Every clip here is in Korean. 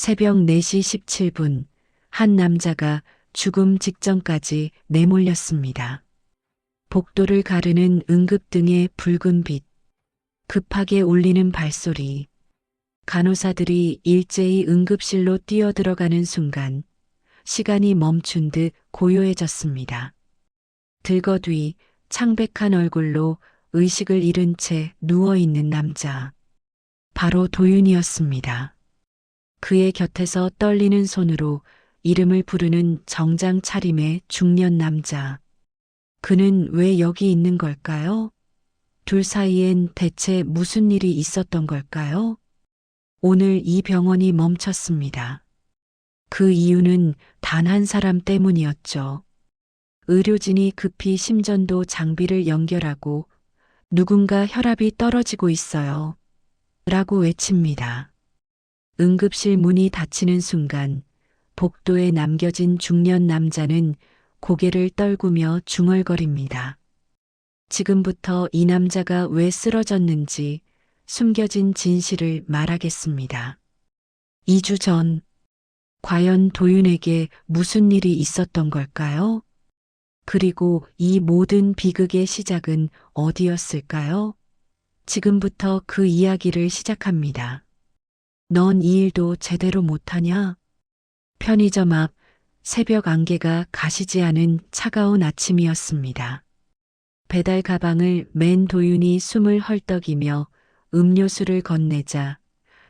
새벽 4시 17분, 한 남자가 죽음 직전까지 내몰렸습니다. 복도를 가르는 응급등의 붉은 빛, 급하게 울리는 발소리, 간호사들이 일제히 응급실로 뛰어들어가는 순간 시간이 멈춘 듯 고요해졌습니다. 들거 뒤 창백한 얼굴로 의식을 잃은 채 누워있는 남자. 바로 도윤이었습니다. 그의 곁에서 떨리는 손으로 이름을 부르는 정장 차림의 중년 남자. 그는 왜 여기 있는 걸까요? 둘 사이엔 대체 무슨 일이 있었던 걸까요? 오늘 이 병원이 멈췄습니다. 그 이유는 단 한 사람 때문이었죠. 의료진이 급히 심전도 장비를 연결하고 누군가 혈압이 떨어지고 있어요. 라고 외칩니다. 응급실 문이 닫히는 순간 복도에 남겨진 중년 남자는 고개를 떨구며 중얼거립니다. 지금부터 이 남자가 왜 쓰러졌는지 숨겨진 진실을 말하겠습니다. 2주 전, 과연 도윤에게 무슨 일이 있었던 걸까요? 그리고 이 모든 비극의 시작은 어디였을까요? 지금부터 그 이야기를 시작합니다. 넌 이 일도 제대로 못하냐? 편의점 앞 새벽 안개가 가시지 않은 차가운 아침이었습니다. 배달 가방을 맨 도윤이 숨을 헐떡이며 음료수를 건네자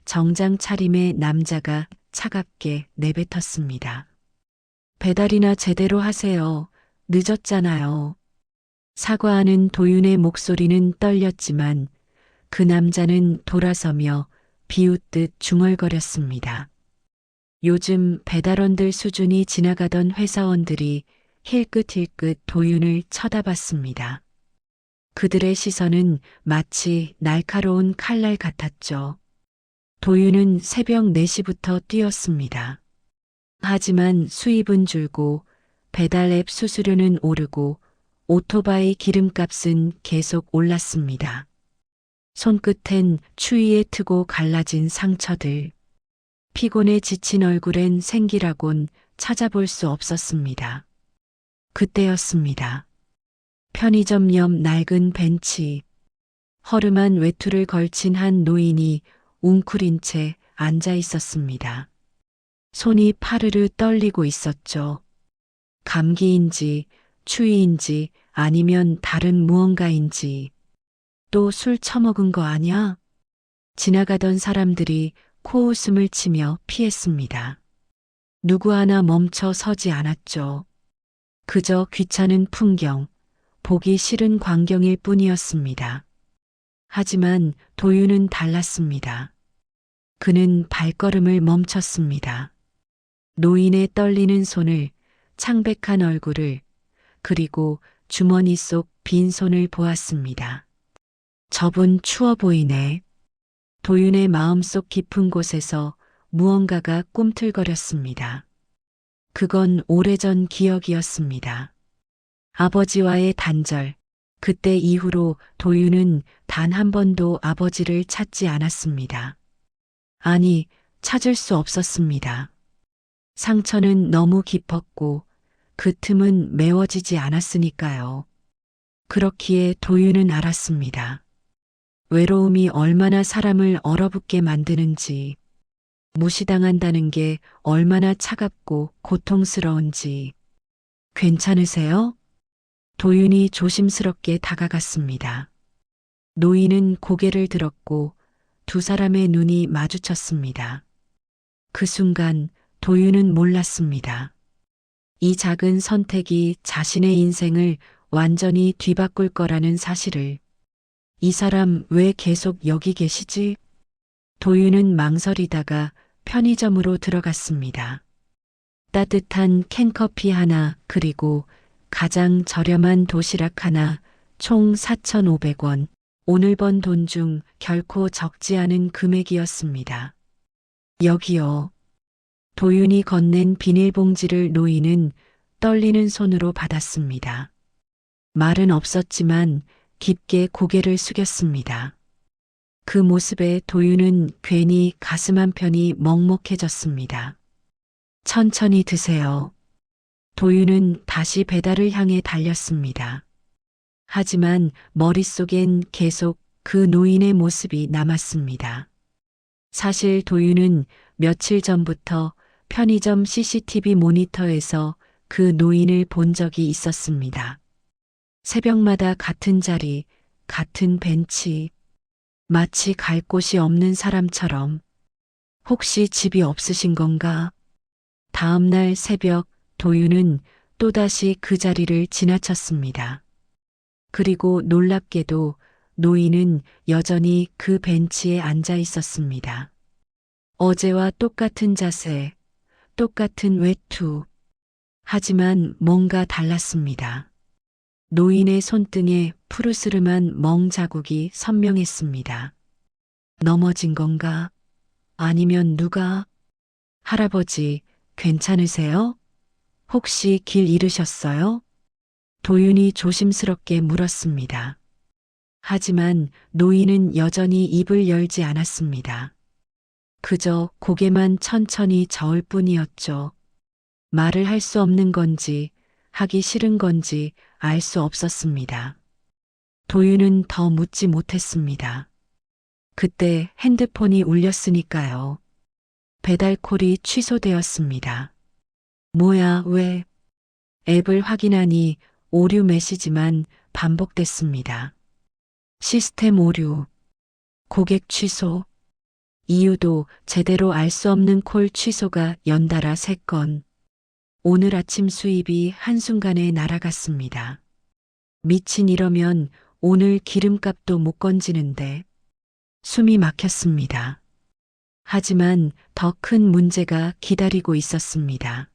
정장 차림의 남자가 차갑게 내뱉었습니다. 배달이나 제대로 하세요. 늦었잖아요. 사과하는 도윤의 목소리는 떨렸지만 그 남자는 돌아서며 비웃듯 중얼거렸습니다. 요즘 배달원들 수준이 지나가던 회사원들이 힐끗힐끗 도윤을 쳐다봤습니다. 그들의 시선은 마치 날카로운 칼날 같았죠. 도윤은 새벽 4시부터 뛰었습니다. 하지만 수입은 줄고 배달 앱 수수료는 오르고 오토바이 기름값은 계속 올랐습니다. 손끝엔 추위에 트고 갈라진 상처들. 피곤에 지친 얼굴엔 생기라곤 찾아볼 수 없었습니다. 그때였습니다. 편의점 옆 낡은 벤치. 허름한 외투를 걸친 한 노인이 웅크린 채 앉아 있었습니다. 손이 파르르 떨리고 있었죠. 감기인지 추위인지 아니면 다른 무언가인지. 또 술 처먹은 거 아냐? 지나가던 사람들이 코웃음을 치며 피했습니다. 누구 하나 멈춰 서지 않았죠. 그저 귀찮은 풍경, 보기 싫은 광경일 뿐이었습니다. 하지만 도윤은 달랐습니다. 그는 발걸음을 멈췄습니다. 노인의 떨리는 손을, 창백한 얼굴을, 그리고 주머니 속 빈 손을 보았습니다. 저분 추워 보이네. 도윤의 마음속 깊은 곳에서 무언가가 꿈틀거렸습니다. 그건 오래전 기억이었습니다. 아버지와의 단절. 그때 이후로 도윤은 단 한 번도 아버지를 찾지 않았습니다. 아니, 찾을 수 없었습니다. 상처는 너무 깊었고 그 틈은 메워지지 않았으니까요. 그렇기에 도윤은 알았습니다. 외로움이 얼마나 사람을 얼어붙게 만드는지, 무시당한다는 게 얼마나 차갑고 고통스러운지. 괜찮으세요? 도윤이 조심스럽게 다가갔습니다. 노인은 고개를 들었고 두 사람의 눈이 마주쳤습니다. 그 순간 도윤은 몰랐습니다. 이 작은 선택이 자신의 인생을 완전히 뒤바꿀 거라는 사실을. 이 사람 왜 계속 여기 계시지? 도윤은 망설이다가 편의점으로 들어갔습니다. 따뜻한 캔커피 하나 그리고 가장 저렴한 도시락 하나 총 4,500원. 오늘 번 돈 중 결코 적지 않은 금액이었습니다. 여기요. 도윤이 건넨 비닐봉지를 노인은 떨리는 손으로 받았습니다. 말은 없었지만 깊게 고개를 숙였습니다. 그 모습에 도윤은 괜히 가슴 한편이 먹먹해졌습니다. 천천히 드세요. 도윤은 다시 배달을 향해 달렸습니다. 하지만 머릿속엔 계속 그 노인의 모습이 남았습니다. 사실 도윤은 며칠 전부터 편의점 CCTV 모니터에서 그 노인을 본 적이 있었습니다. 새벽마다 같은 자리, 같은 벤치, 마치 갈 곳이 없는 사람처럼. 혹시 집이 없으신 건가? 다음 날 새벽 도윤은 또다시 그 자리를 지나쳤습니다. 그리고 놀랍게도 노인은 여전히 그 벤치에 앉아 있었습니다. 어제와 똑같은 자세, 똑같은 외투. 하지만 뭔가 달랐습니다. 노인의 손등에 푸르스름한 멍 자국이 선명했습니다. 넘어진 건가? 아니면 누가? 할아버지, 괜찮으세요? 혹시 길 잃으셨어요? 도윤이 조심스럽게 물었습니다. 하지만 노인은 여전히 입을 열지 않았습니다. 그저 고개만 천천히 저을 뿐이었죠. 말을 할 수 없는 건지 하기 싫은 건지 알 수 없었습니다. 도윤은 더 묻지 못했습니다. 그때 핸드폰이 울렸으니까요. 배달콜이 취소되었습니다. 뭐야, 왜? 앱을 확인하니 오류 메시지만 반복됐습니다. 시스템 오류, 고객 취소, 이유도 제대로 알 수 없는 콜 취소가 연달아 3건. 오늘 아침 수입이 한순간에 날아갔습니다. 미친 이러면 오늘 기름값도 못 건지는데. 숨이 막혔습니다. 하지만 더 큰 문제가 기다리고 있었습니다.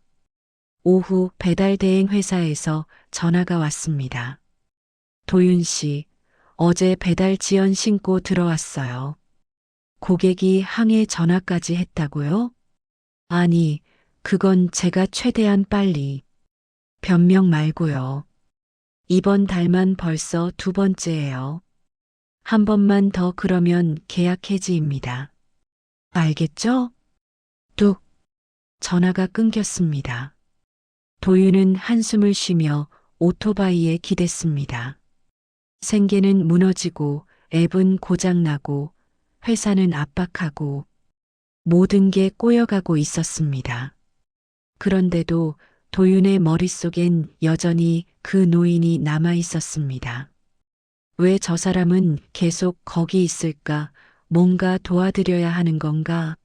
오후 배달 대행 회사에서 전화가 왔습니다. 도윤 씨, 어제 배달 지연 신고 들어왔어요. 고객이 항해 전화까지 했다고요? 아니, 그건 제가 최대한 빨리. 변명 말고요. 이번 달만 벌써 2번째예요. 한 번만 더 그러면 계약 해지입니다. 알겠죠? 뚝. 전화가 끊겼습니다. 도윤은 한숨을 쉬며 오토바이에 기댔습니다. 생계는 무너지고 앱은 고장나고 회사는 압박하고 모든 게 꼬여가고 있었습니다. 그런데도 도윤의 머릿속엔 여전히 그 노인이 남아 있었습니다. 왜 저 사람은 계속 거기 있을까? 뭔가 도와드려야 하는 건가?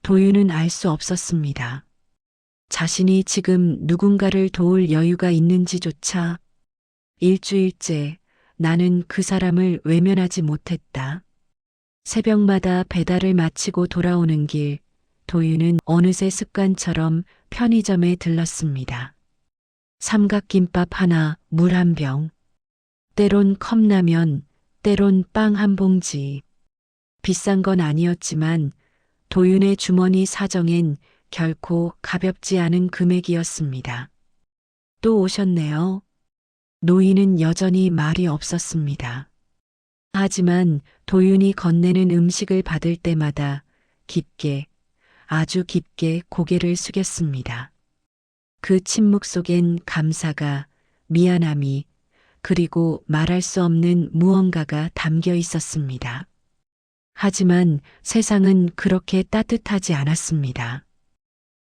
도윤은 알 수 없었습니다. 자신이 지금 누군가를 도울 여유가 있는지조차. 일주일째 나는 그 사람을 외면하지 못했다. 새벽마다 배달을 마치고 돌아오는 길, 도윤은 어느새 습관처럼 편의점에 들렀습니다. 삼각김밥 하나, 물 한 병. 때론 컵라면, 때론 빵 한 봉지. 비싼 건 아니었지만 도윤의 주머니 사정엔 결코 가볍지 않은 금액이었습니다. 또 오셨네요. 노인은 여전히 말이 없었습니다. 하지만 도윤이 건네는 음식을 받을 때마다 깊게, 아주 깊게 고개를 숙였습니다. 그 침묵 속엔 감사가, 미안함이, 그리고 말할 수 없는 무언가가 담겨 있었습니다. 하지만 세상은 그렇게 따뜻하지 않았습니다.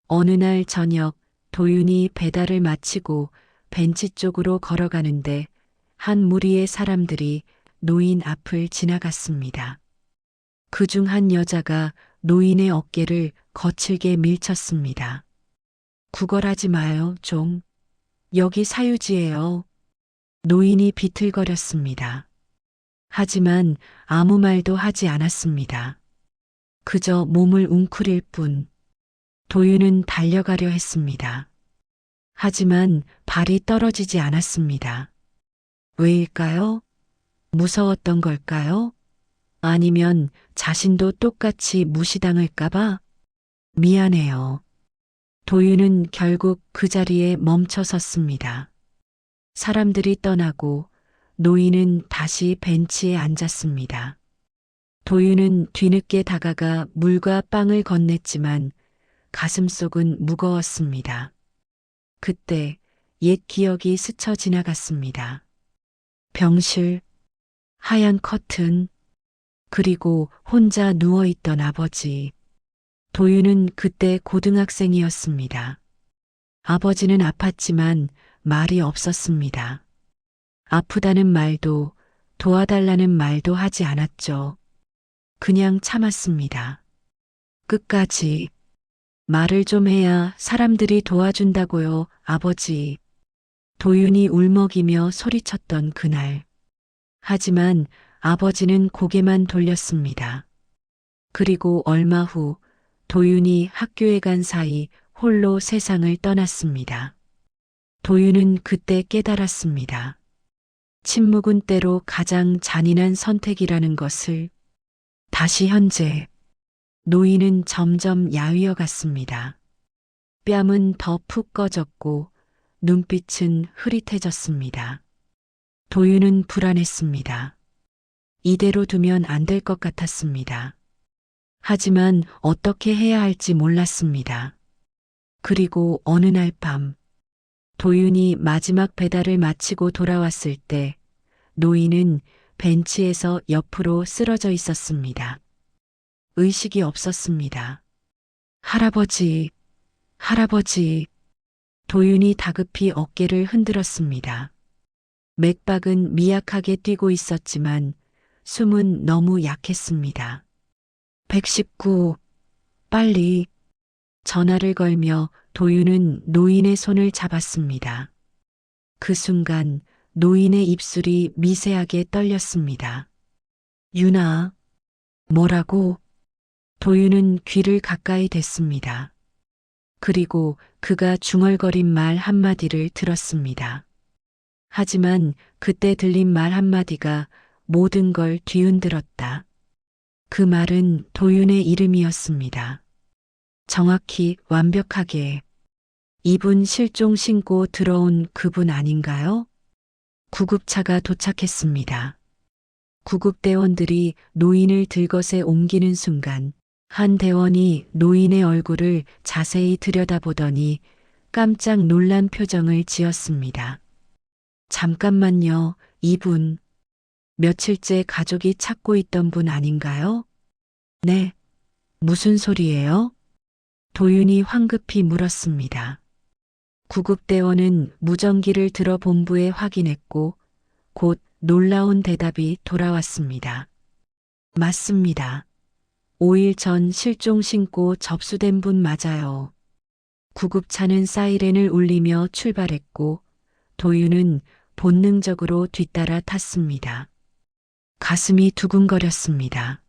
어느 날 저녁 도윤이 배달을 마치고 벤치 쪽으로 걸어가는데 한 무리의 사람들이 노인 앞을 지나갔습니다. 그중 한 여자가 노인의 어깨를 거칠게 밀쳤습니다. 구걸하지 마요, 좀. 여기 사유지예요. 노인이 비틀거렸습니다. 하지만 아무 말도 하지 않았습니다. 그저 몸을 웅크릴 뿐. 도윤은 달려가려 했습니다. 하지만 발이 떨어지지 않았습니다. 왜일까요? 무서웠던 걸까요? 아니면 자신도 똑같이 무시당할까봐? 미안해요. 도윤은 결국 그 자리에 멈춰 섰습니다. 사람들이 떠나고 노인은 다시 벤치에 앉았습니다. 도윤은 뒤늦게 다가가 물과 빵을 건넸지만 가슴속은 무거웠습니다. 그때 옛 기억이 스쳐 지나갔습니다. 병실, 하얀 커튼, 그리고 혼자 누워있던 아버지. 도윤은 그때 고등학생이었습니다. 아버지는 아팠지만 말이 없었습니다. 아프다는 말도 도와달라는 말도 하지 않았죠. 그냥 참았습니다. 끝까지 말을 좀 해야 사람들이 도와준다고요, 아버지. 도윤이 울먹이며 소리쳤던 그날. 하지만 아버지는 고개만 돌렸습니다. 그리고 얼마 후 도윤이 학교에 간 사이 홀로 세상을 떠났습니다. 도윤은 그때 깨달았습니다. 침묵은 때로 가장 잔인한 선택이라는 것을. 다시 현재 노인은 점점 야위어 갔습니다. 뺨은 더 푹 꺼졌고 눈빛은 흐릿해졌습니다. 도윤은 불안했습니다. 이대로 두면 안 될 것 같았습니다. 하지만 어떻게 해야 할지 몰랐습니다. 그리고 어느 날 밤, 도윤이 마지막 배달을 마치고 돌아왔을 때 노인은 벤치에서 옆으로 쓰러져 있었습니다. 의식이 없었습니다. 할아버지, 할아버지. 도윤이 다급히 어깨를 흔들었습니다. 맥박은 미약하게 뛰고 있었지만 숨은 너무 약했습니다. 119, 빨리. 전화를 걸며 도윤은 노인의 손을 잡았습니다. 그 순간 노인의 입술이 미세하게 떨렸습니다. 유나, 뭐라고? 도윤은 귀를 가까이 댔습니다. 그리고 그가 중얼거린 말 한마디를 들었습니다. 하지만 그때 들린 말 한마디가 모든 걸 뒤흔들었다. 그 말은 도윤의 이름이었습니다. 정확히 완벽하게. 이분 실종 신고 들어온 그분 아닌가요? 구급차가 도착했습니다. 구급대원들이 노인을 들것에 옮기는 순간 한 대원이 노인의 얼굴을 자세히 들여다보더니 깜짝 놀란 표정을 지었습니다. 잠깐만요, 이분. 며칠째 가족이 찾고 있던 분 아닌가요? 네. 무슨 소리예요? 도윤이 황급히 물었습니다. 구급대원은 무전기를 들어 본부에 확인했고 곧 놀라운 대답이 돌아왔습니다. 맞습니다. 5일 전 실종 신고 접수된 분 맞아요. 구급차는 사이렌을 울리며 출발했고 도윤은 본능적으로 뒤따라 탔습니다. 가슴이 두근거렸습니다.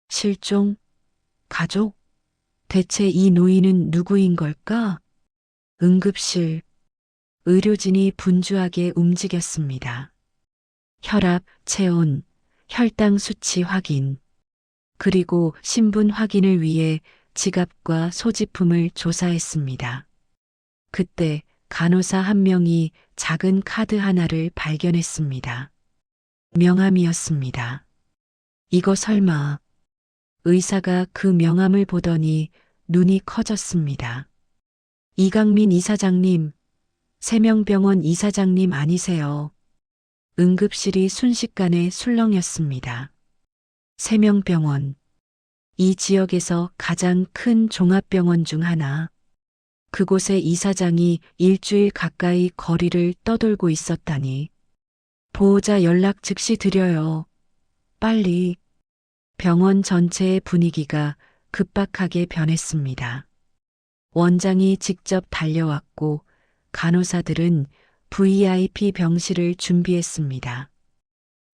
실종? 가족? 대체 이 노인은 누구인 걸까? 응급실. 의료진이 분주하게 움직였습니다. 혈압, 체온, 혈당 수치 확인. 그리고 신분 확인을 위해 지갑과 소지품을 조사했습니다. 그때 간호사 한 명이 작은 카드 하나를 발견했습니다. 명함이었습니다. 이거 설마. 의사가 그 명함을 보더니 눈이 커졌습니다. 이강민 이사장님, 세명병원 이사장님 아니세요? 응급실이 순식간에 술렁였습니다. 세명병원. 이 지역에서 가장 큰 종합병원 중 하나. 그곳의 이사장이 일주일 가까이 거리를 떠돌고 있었다니. 보호자 연락 즉시 드려요. 빨리. 병원 전체의 분위기가 급박하게 변했습니다. 원장이 직접 달려왔고 간호사들은 VIP 병실을 준비했습니다.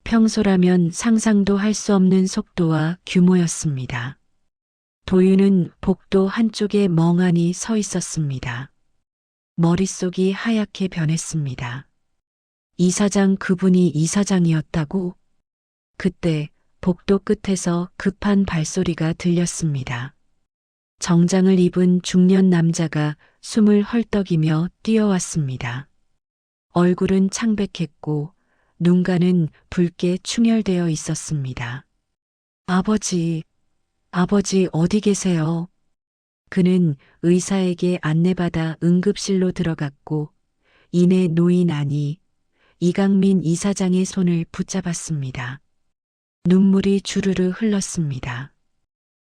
평소라면 상상도 할 수 없는 속도와 규모였습니다. 도윤은 복도 한쪽에 멍하니 서 있었습니다. 머릿속이 하얗게 변했습니다. 이사장 그분이 이사장이었다고? 그때 복도 끝에서 급한 발소리가 들렸습니다. 정장을 입은 중년 남자가 숨을 헐떡이며 뛰어왔습니다. 얼굴은 창백했고 눈가는 붉게 충혈되어 있었습니다. 아버지, 아버지 어디 계세요? 그는 의사에게 안내받아 응급실로 들어갔고 이내 노인 아니 이강민 이사장의 손을 붙잡았습니다. 눈물이 주르르 흘렀습니다.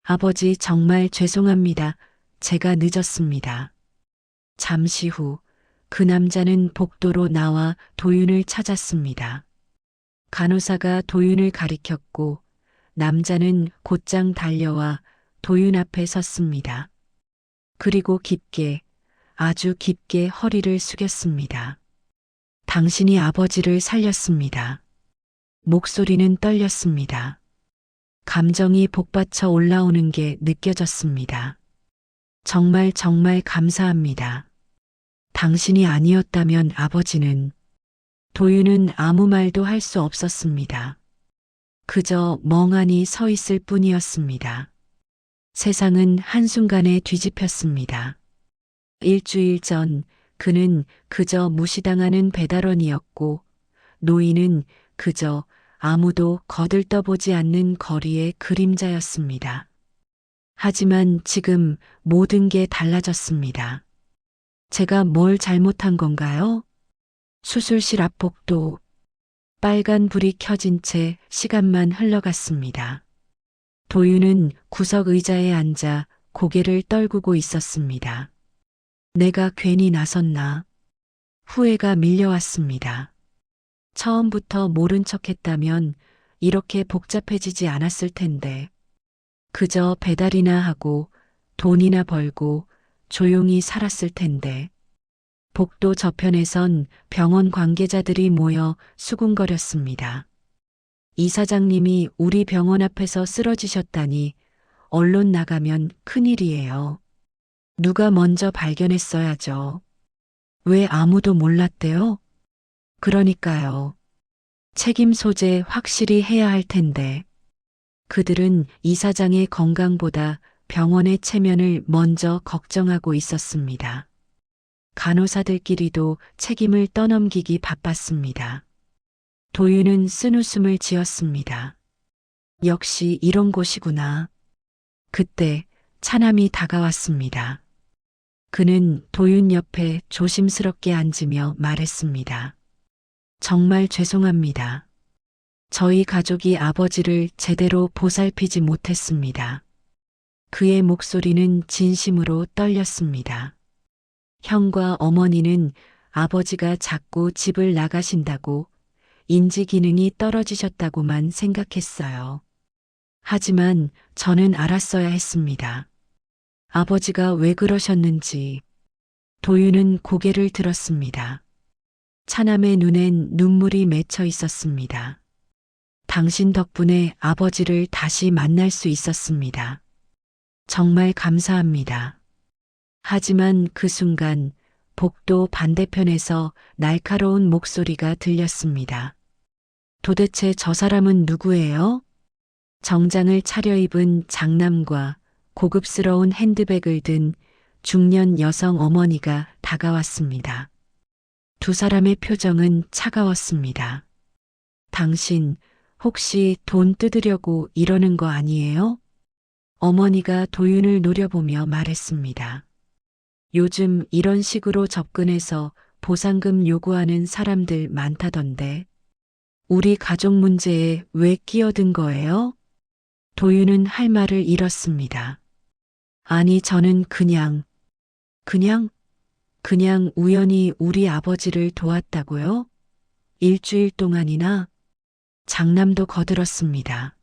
아버지 정말 죄송합니다. 제가 늦었습니다. 잠시 후 그 남자는 복도로 나와 도윤을 찾았습니다. 간호사가 도윤을 가리켰고 남자는 곧장 달려와 도윤 앞에 섰습니다. 그리고 깊게, 아주 깊게 허리를 숙였습니다. 당신이 아버지를 살렸습니다. 목소리는 떨렸습니다. 감정이 복받쳐 올라오는 게 느껴졌습니다. 정말 정말 감사합니다. 당신이 아니었다면 아버지는 도윤은 아무 말도 할 수 없었습니다. 그저 멍하니 서 있을 뿐이었습니다. 세상은 한순간에 뒤집혔습니다. 일주일 전 그는 그저 무시당하는 배달원이었고 노인은 그저 아무도 거들떠보지 않는 거리의 그림자였습니다. 하지만 지금 모든 게 달라졌습니다. 제가 뭘 잘못한 건가요? 수술실 앞 복도. 빨간 불이 켜진 채 시간만 흘러갔습니다. 도윤은 구석 의자에 앉아 고개를 떨구고 있었습니다. 내가 괜히 나섰나? 후회가 밀려왔습니다. 처음부터 모른 척했다면 이렇게 복잡해지지 않았을 텐데. 그저 배달이나 하고 돈이나 벌고 조용히 살았을 텐데. 복도 저편에선 병원 관계자들이 모여 수군거렸습니다. 이사장님이 우리 병원 앞에서 쓰러지셨다니 언론 나가면 큰일이에요. 누가 먼저 발견했어야죠. 왜 아무도 몰랐대요? 그러니까요. 책임 소재 확실히 해야 할 텐데. 그들은 이사장의 건강보다 병원의 체면을 먼저 걱정하고 있었습니다. 간호사들끼리도 책임을 떠넘기기 바빴습니다. 도윤은 쓴웃음을 지었습니다. 역시 이런 곳이구나. 그때 차남이 다가왔습니다. 그는 도윤 옆에 조심스럽게 앉으며 말했습니다. 정말 죄송합니다. 저희 가족이 아버지를 제대로 보살피지 못했습니다. 그의 목소리는 진심으로 떨렸습니다. 형과 어머니는 아버지가 자꾸 집을 나가신다고 인지 기능이 떨어지셨다고만 생각했어요. 하지만 저는 알았어야 했습니다. 아버지가 왜 그러셨는지. 도윤은 고개를 들었습니다. 차남의 눈엔 눈물이 맺혀 있었습니다. 당신 덕분에 아버지를 다시 만날 수 있었습니다. 정말 감사합니다. 하지만 그 순간 복도 반대편에서 날카로운 목소리가 들렸습니다. 도대체 저 사람은 누구예요? 정장을 차려입은 장남과 고급스러운 핸드백을 든 중년 여성 어머니가 다가왔습니다. 두 사람의 표정은 차가웠습니다. 당신 혹시 돈 뜯으려고 이러는 거 아니에요? 어머니가 도윤을 노려보며 말했습니다. 요즘 이런 식으로 접근해서 보상금 요구하는 사람들 많다던데. 우리 가족 문제에 왜 끼어든 거예요? 도윤은 할 말을 잃었습니다. 아니 저는 그냥 우연히 우리 아버지를 도왔다고요? 일주일 동안이나? 장남도 거들었습니다.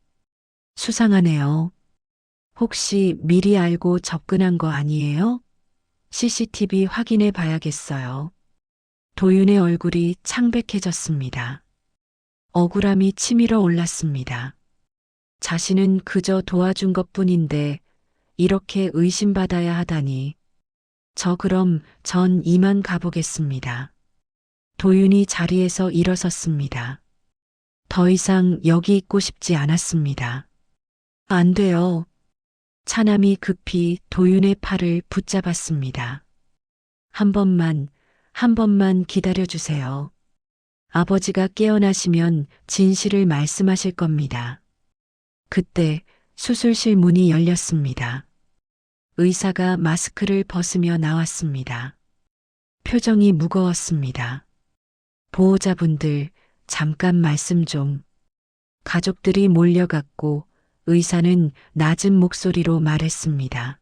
수상하네요. 혹시 미리 알고 접근한 거 아니에요? CCTV 확인해 봐야겠어요. 도윤의 얼굴이 창백해졌습니다. 억울함이 치밀어 올랐습니다. 자신은 그저 도와준 것뿐인데 이렇게 의심받아야 하다니. 그럼 전 이만 가보겠습니다. 도윤이 자리에서 일어섰습니다. 더 이상 여기 있고 싶지 않았습니다. 안 돼요. 차남이 급히 도윤의 팔을 붙잡았습니다. 한 번만 기다려주세요. 아버지가 깨어나시면 진실을 말씀하실 겁니다. 그때 수술실 문이 열렸습니다. 의사가 마스크를 벗으며 나왔습니다. 표정이 무거웠습니다. 보호자분들, 잠깐 말씀 좀. 가족들이 몰려갔고 의사는 낮은 목소리로 말했습니다.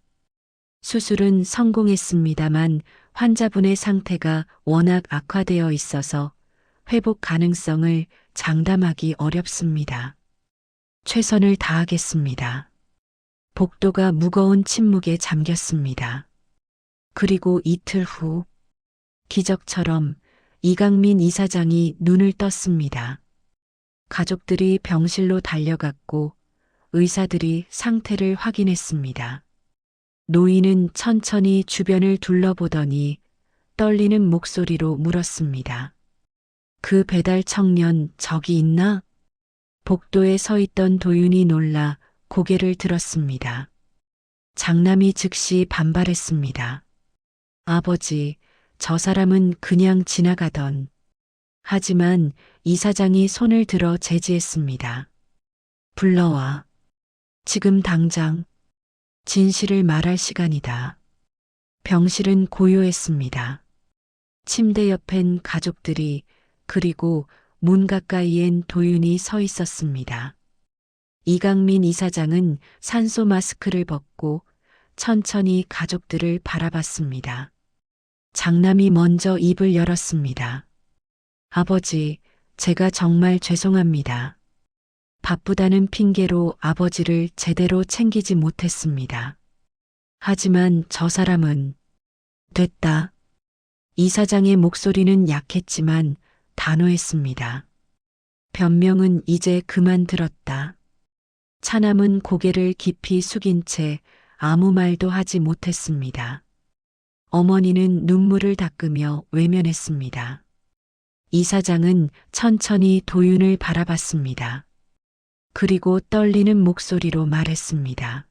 수술은 성공했습니다만 환자분의 상태가 워낙 악화되어 있어서 회복 가능성을 장담하기 어렵습니다. 최선을 다하겠습니다. 복도가 무거운 침묵에 잠겼습니다. 그리고 이틀 후, 기적처럼 이강민 이사장이 눈을 떴습니다. 가족들이 병실로 달려갔고 의사들이 상태를 확인했습니다. 노인은 천천히 주변을 둘러보더니 떨리는 목소리로 물었습니다. 그 배달 청년 저기 있나? 복도에 서 있던 도윤이 놀라 고개를 들었습니다. 장남이 즉시 반발했습니다. 아버지, 저 사람은 그냥 지나가던. 하지만 이사장이 손을 들어 제지했습니다. 불러와. 지금 당장. 진실을 말할 시간이다. 병실은 고요했습니다. 침대 옆엔 가족들이, 그리고 문 가까이엔 도윤이 서 있었습니다. 이강민 이사장은 산소 마스크를 벗고 천천히 가족들을 바라봤습니다. 장남이 먼저 입을 열었습니다. 아버지, 제가 정말 죄송합니다. 바쁘다는 핑계로 아버지를 제대로 챙기지 못했습니다. 하지만 저 사람은 됐다. 이사장의 목소리는 약했지만 단호했습니다. 변명은 이제 그만 들었다. 차남은 고개를 깊이 숙인 채 아무 말도 하지 못했습니다. 어머니는 눈물을 닦으며 외면했습니다. 이사장은 천천히 도윤을 바라봤습니다. 그리고 떨리는 목소리로 말했습니다.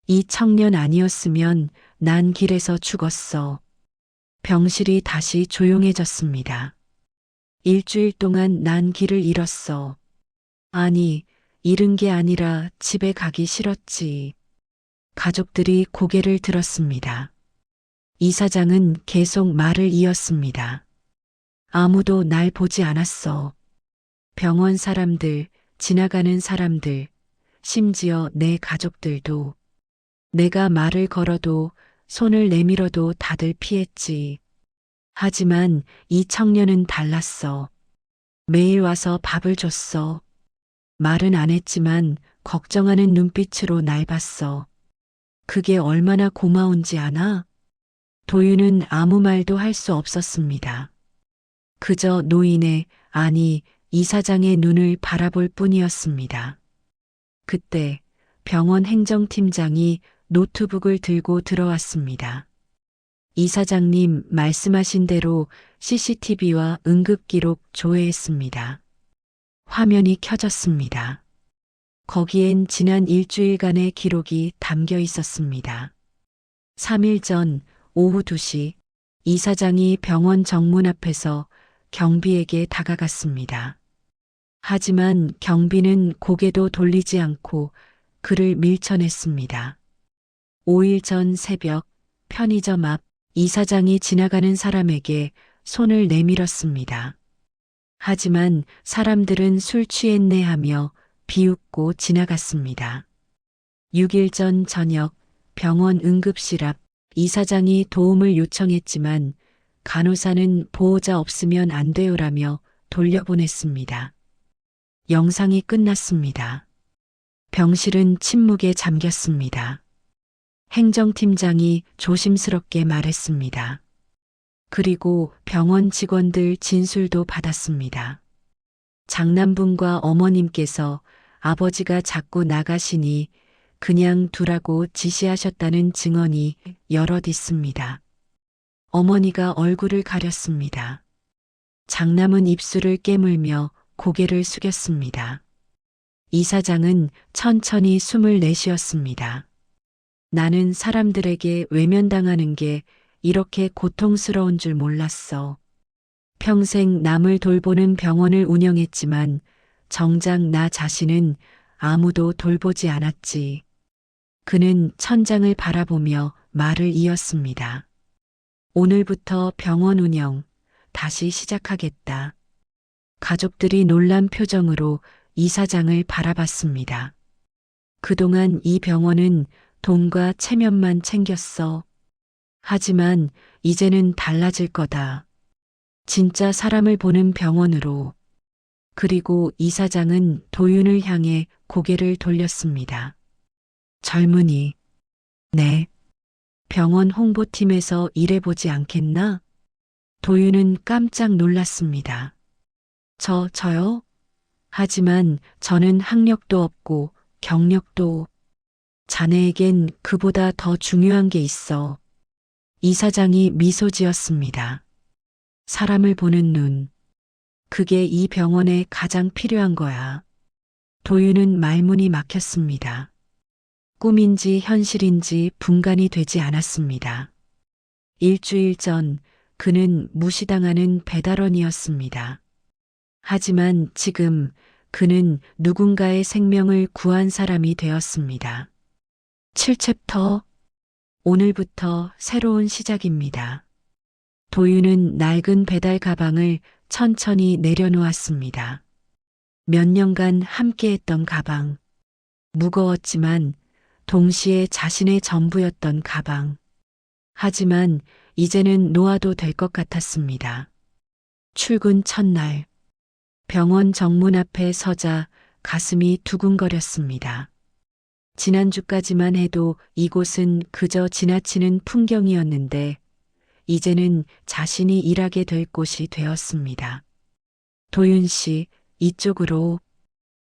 이 청년 아니었으면 난 길에서 죽었어. 병실이 다시 조용해졌습니다. 일주일 동안 난 길을 잃었어. 아니, 잃은 게 아니라 집에 가기 싫었지. 가족들이 고개를 들었습니다. 이사장은 계속 말을 이었습니다. 아무도 날 보지 않았어. 병원 사람들, 지나가는 사람들, 심지어 내 가족들도. 내가 말을 걸어도 손을 내밀어도 다들 피했지. 하지만 이 청년은 달랐어. 매일 와서 밥을 줬어. 말은 안 했지만 걱정하는 눈빛으로 날 봤어. 그게 얼마나 고마운지 아나? 도윤은 아무 말도 할 수 없었습니다. 그저 노인의, 아니, 이사장의 눈을 바라볼 뿐이었습니다. 그때 병원 행정팀장이 노트북을 들고 들어왔습니다. 이사장님 말씀하신 대로 CCTV와 응급기록 조회했습니다. 화면이 켜졌습니다. 거기엔 지난 일주일간의 기록이 담겨 있었습니다. 3일 전 오후 2시 이사장이 병원 정문 앞에서 경비에게 다가갔습니다. 하지만 경비는 고개도 돌리지 않고 그를 밀쳐냈습니다. 5일 전 새벽 편의점 앞 이사장이 지나가는 사람에게 손을 내밀었습니다. 하지만 사람들은 술 취했네 하며 비웃고 지나갔습니다. 6일 전 저녁 병원 응급실 앞 이사장이 도움을 요청했지만 간호사는 보호자 없으면 안 돼요라며 돌려보냈습니다. 영상이 끝났습니다. 병실은 침묵에 잠겼습니다. 행정팀장이 조심스럽게 말했습니다. 그리고 병원 직원들 진술도 받았습니다. 장남분과 어머님께서 아버지가 자꾸 나가시니 그냥 두라고 지시하셨다는 증언이 여럿 있습니다. 어머니가 얼굴을 가렸습니다. 장남은 입술을 깨물며 고개를 숙였습니다. 이사장은 천천히 숨을 내쉬었습니다. 나는 사람들에게 외면당하는 게 이렇게 고통스러운 줄 몰랐어. 평생 남을 돌보는 병원을 운영했지만 정작 나 자신은 아무도 돌보지 않았지. 그는 천장을 바라보며 말을 이었습니다. 오늘부터 병원 운영 다시 시작하겠다. 가족들이 놀란 표정으로 이사장을 바라봤습니다. 그동안 이 병원은 돈과 체면만 챙겼어. 하지만 이제는 달라질 거다. 진짜 사람을 보는 병원으로. 그리고 이사장은 도윤을 향해 고개를 돌렸습니다. 젊은이. 네. 병원 홍보팀에서 일해보지 않겠나? 도윤은 깜짝 놀랐습니다. 저요? 하지만 저는 학력도 없고 경력도. 자네에겐 그보다 더 중요한 게 있어. 이사장이 미소 지었습니다. 사람을 보는 눈. 그게 이 병원에 가장 필요한 거야. 도윤은 말문이 막혔습니다. 꿈인지 현실인지 분간이 되지 않았습니다. 일주일 전 그는 무시당하는 배달원이었습니다. 하지만 지금 그는 누군가의 생명을 구한 사람이 되었습니다. 7챕터. 오늘부터 새로운 시작입니다. 도윤은 낡은 배달 가방을 천천히 내려놓았습니다. 몇 년간 함께했던 가방. 무거웠지만 동시에 자신의 전부였던 가방. 하지만 이제는 놓아도 될 것 같았습니다. 출근 첫날. 병원 정문 앞에 서자 가슴이 두근거렸습니다. 지난주까지만 해도 이곳은 그저 지나치는 풍경이었는데 이제는 자신이 일하게 될 곳이 되었습니다. 도윤 씨, 이쪽으로.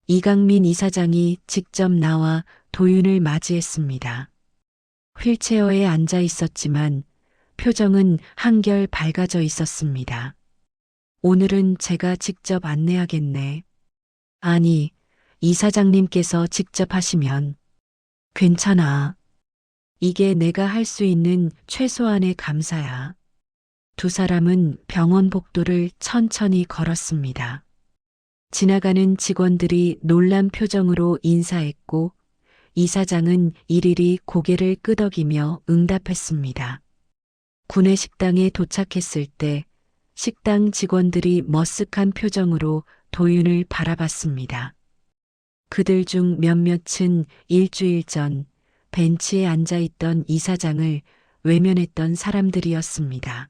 이강민 이사장이 직접 나와 도윤을 맞이했습니다. 휠체어에 앉아 있었지만 표정은 한결 밝아져 있었습니다. 오늘은 제가 직접 안내하겠네. 아니, 이사장님께서 직접 하시면. 괜찮아. 이게 내가 할 수 있는 최소한의 감사야. 두 사람은 병원 복도를 천천히 걸었습니다. 지나가는 직원들이 놀란 표정으로 인사했고 이사장은 일일이 고개를 끄덕이며 응답했습니다. 구내식당에 도착했을 때 식당 직원들이 머쓱한 표정으로 도윤을 바라봤습니다. 그들 중 몇몇은 일주일 전 벤치에 앉아있던 이사장을 외면했던 사람들이었습니다.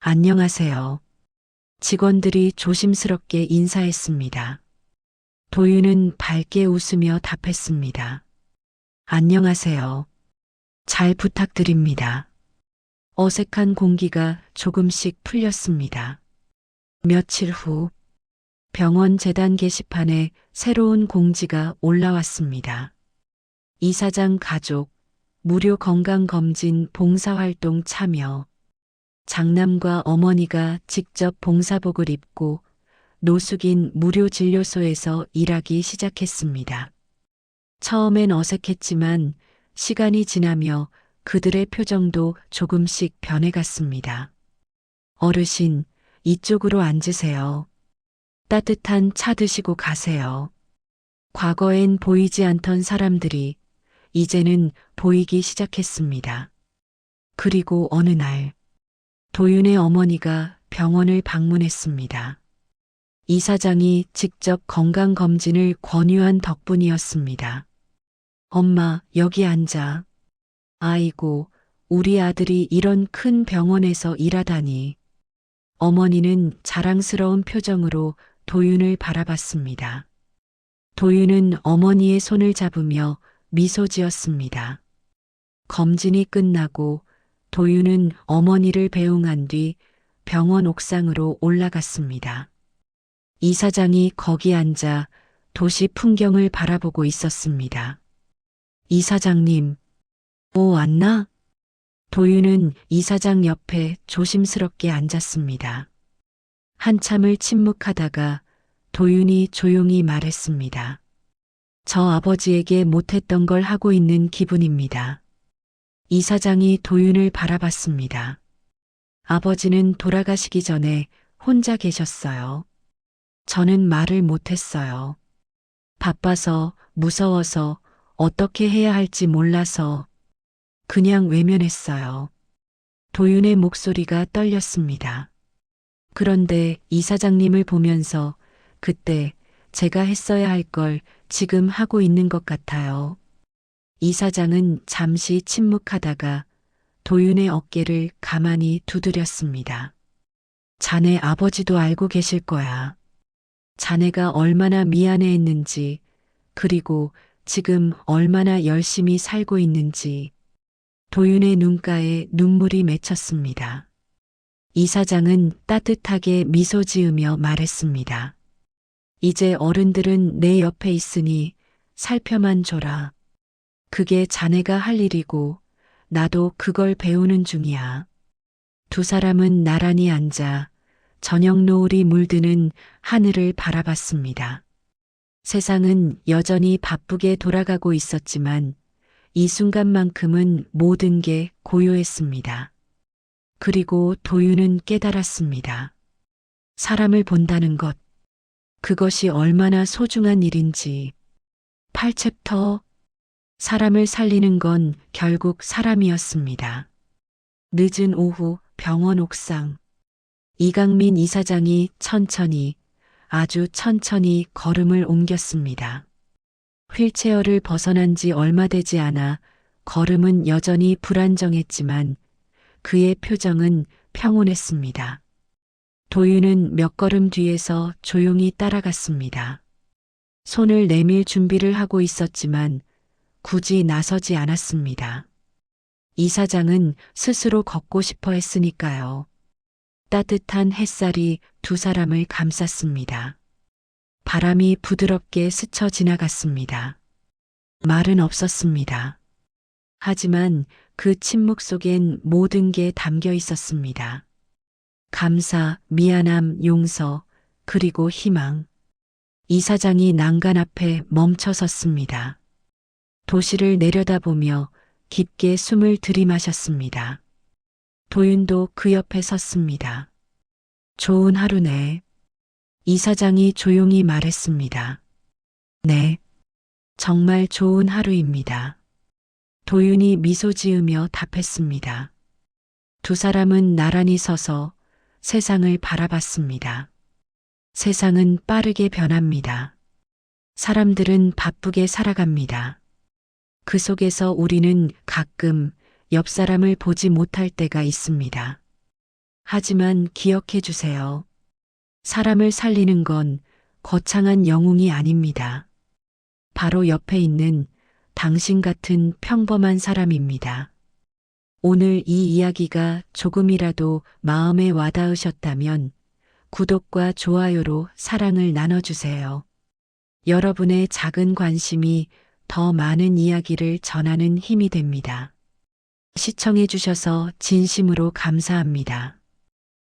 안녕하세요. 직원들이 조심스럽게 인사했습니다. 도윤은 밝게 웃으며 답했습니다. 안녕하세요. 잘 부탁드립니다. 어색한 공기가 조금씩 풀렸습니다. 며칠 후 병원 재단 게시판에 새로운 공지가 올라왔습니다. 이사장 가족, 무료 건강검진 봉사활동 참여. 장남과 어머니가 직접 봉사복을 입고 노숙인 무료 진료소에서 일하기 시작했습니다. 처음엔 어색했지만 시간이 지나며 그들의 표정도 조금씩 변해갔습니다. 어르신, 이쪽으로 앉으세요. 따뜻한 차 드시고 가세요. 과거엔 보이지 않던 사람들이 이제는 보이기 시작했습니다. 그리고 어느 날 도윤의 어머니가 병원을 방문했습니다. 이사장이 직접 건강검진을 권유한 덕분이었습니다. 엄마, 여기 앉아. 아이고, 우리 아들이 이런 큰 병원에서 일하다니. 어머니는 자랑스러운 표정으로 도윤을 바라봤습니다. 도윤은 어머니의 손을 잡으며 미소 지었습니다. 검진이 끝나고 도윤은 어머니를 배웅한 뒤 병원 옥상으로 올라갔습니다. 이사장이 거기 앉아 도시 풍경을 바라보고 있었습니다. 이사장님, 왔나? 도윤은 이사장 옆에 조심스럽게 앉았습니다. 한참을 침묵하다가 도윤이 조용히 말했습니다. 저 아버지에게 못했던 걸 하고 있는 기분입니다. 이사장이 도윤을 바라봤습니다. 아버지는 돌아가시기 전에 혼자 계셨어요. 저는 말을 못했어요. 바빠서 무서워서 어떻게 해야 할지 몰라서 그냥 외면했어요. 도윤의 목소리가 떨렸습니다. 그런데 이사장님을 보면서 그때 제가 했어야 할 걸 지금 하고 있는 것 같아요. 이사장은 잠시 침묵하다가 도윤의 어깨를 가만히 두드렸습니다. 자네 아버지도 알고 계실 거야. 자네가 얼마나 미안해했는지, 그리고 지금 얼마나 열심히 살고 있는지. 도윤의 눈가에 눈물이 맺혔습니다. 이사장은 따뜻하게 미소 지으며 말했습니다. 이제 어른들은 내 옆에 있으니 살펴만 줘라. 그게 자네가 할 일이고 나도 그걸 배우는 중이야. 두 사람은 나란히 앉아 저녁 노을이 물드는 하늘을 바라봤습니다. 세상은 여전히 바쁘게 돌아가고 있었지만 이 순간만큼은 모든 게 고요했습니다. 그리고 도윤은 깨달았습니다. 사람을 본다는 것, 그것이 얼마나 소중한 일인지. 8챕터 사람을 살리는 건 결국 사람이었습니다. 늦은 오후 병원 옥상. 이강민 이사장이 천천히, 아주 천천히 걸음을 옮겼습니다. 휠체어를 벗어난 지 얼마 되지 않아 걸음은 여전히 불안정했지만 그의 표정은 평온했습니다. 도윤은 몇 걸음 뒤에서 조용히 따라갔습니다. 손을 내밀 준비를 하고 있었지만 굳이 나서지 않았습니다. 이사장은 스스로 걷고 싶어 했으니까요. 따뜻한 햇살이 두 사람을 감쌌습니다. 바람이 부드럽게 스쳐 지나갔습니다. 말은 없었습니다. 하지만 그 침묵 속엔 모든 게 담겨 있었습니다. 감사, 미안함, 용서, 그리고 희망. 이사장이 난간 앞에 멈춰 섰습니다. 도시를 내려다보며 깊게 숨을 들이마셨습니다. 도윤도 그 옆에 섰습니다. 좋은 하루네. 이사장이 조용히 말했습니다. 네, 정말 좋은 하루입니다. 도윤이 미소 지으며 답했습니다. 두 사람은 나란히 서서 세상을 바라봤습니다. 세상은 빠르게 변합니다. 사람들은 바쁘게 살아갑니다. 그 속에서 우리는 가끔 옆 사람을 보지 못할 때가 있습니다. 하지만 기억해 주세요. 사람을 살리는 건 거창한 영웅이 아닙니다. 바로 옆에 있는 당신 같은 평범한 사람입니다. 오늘 이 이야기가 조금이라도 마음에 와닿으셨다면 구독과 좋아요로 사랑을 나눠주세요. 여러분의 작은 관심이 더 많은 이야기를 전하는 힘이 됩니다. 시청해 주셔서 진심으로 감사합니다.